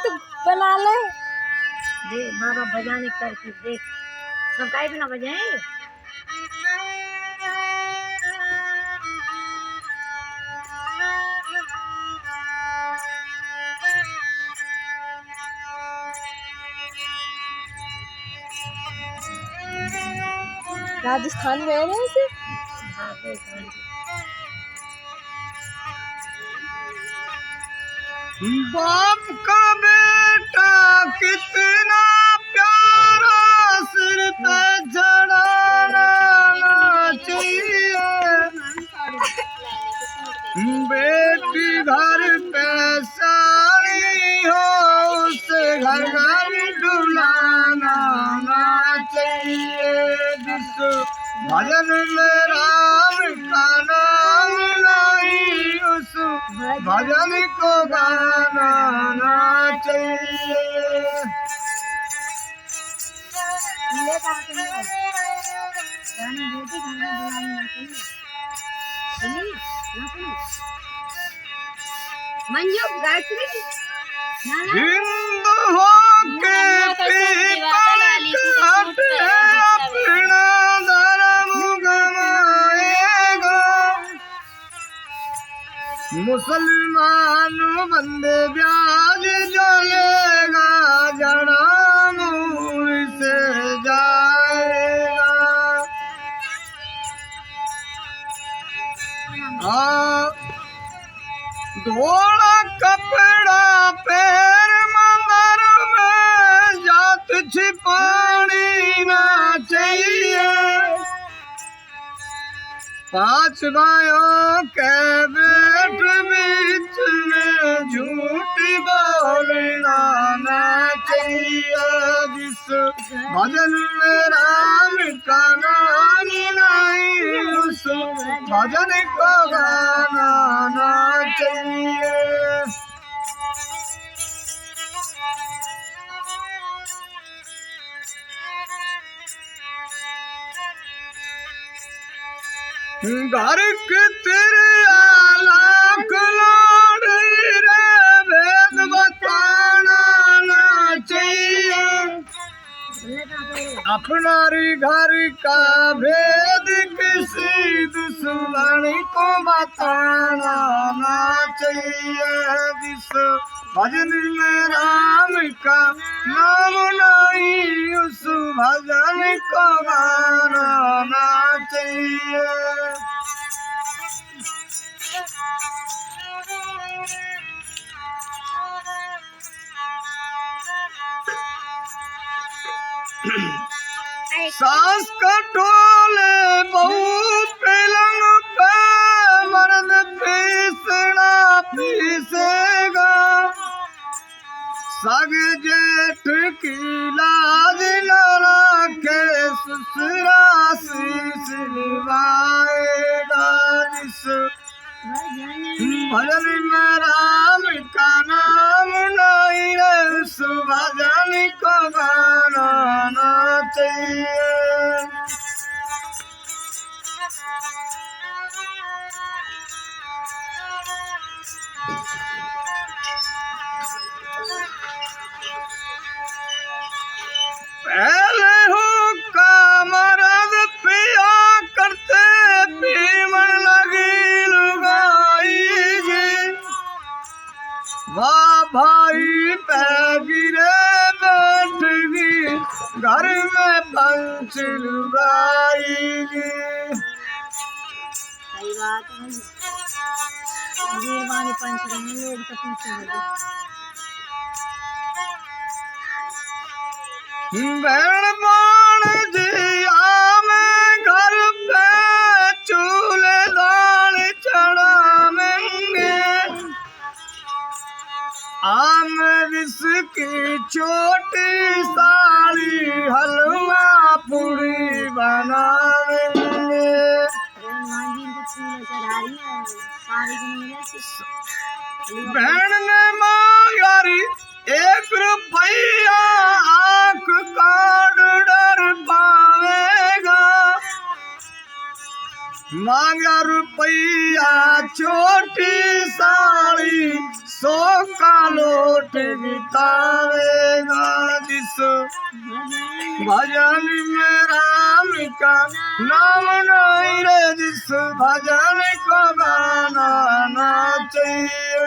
तो बना ले। देख बाबा बजाने करके देख सब काहे बिना बजाए। राजस्थान में है ना ऐसे। बाप का बेटा कितना प्यारा सिर पे चढ़ाना चाहिए। बेटी घर पे सारी हो उसे घर घर डुलाना चाहिए। जिस भजन में राम का नाम नहीं उस भजन को गाना चाहिए। मंजू गायत्री हिंदू हो के अपना धर्म गवाएगा। मुसलमान बंदे ब्याज जो लेगा जड़ा मुँह से जाएगा। धोड़ा कपड़ा पैर मंदिर में जात छिपानी ना चाहिए। पांच भाइयों के बेट बीच में झूठ बोलना ना चाहिए। जिस भजन में राम का नाम नहीं उस भजन को गाना चाहिए। घर के तेरे लाख लाड रे भेद बताना ना चाहिए। अपना घर का भेद किसी दुश्मन को बताना ना चाहिए। जिस भजन में राम का नाम नहीं उस भजन को गाना चाहिए। सांस कटोले बहु पलंग पे मर्द पीसना पीसेगा। सग जेठ की लाज न के ससुरा शीश निभाएगा। जिस भजन में राम का नाम नहीं उस भजन को गाना चाहिए। पहले हो का मरद पिया करते पीमन लगी लुगाई जी। वाह भाई पे गिरे बैठ गई घर में पंच लुगाई जी। सही बात है ये वाले पंच रहे लोग तो पीछे हो गए। बैण बाण जी आमे घर पे चूल्हे दाल चढ़ावेंगे। आम विष की छोटी साड़ी हलवा पूरी बनावेंगे। बहन ने मांगारी 1 रुपया आंख काट डर पावेगा। मांगा रुपया छोटी साड़ी 100 का लोट बितावेगा जिस भजन में राम का नाम नहीं रे, जिस भजन को गाना ना चाहिए।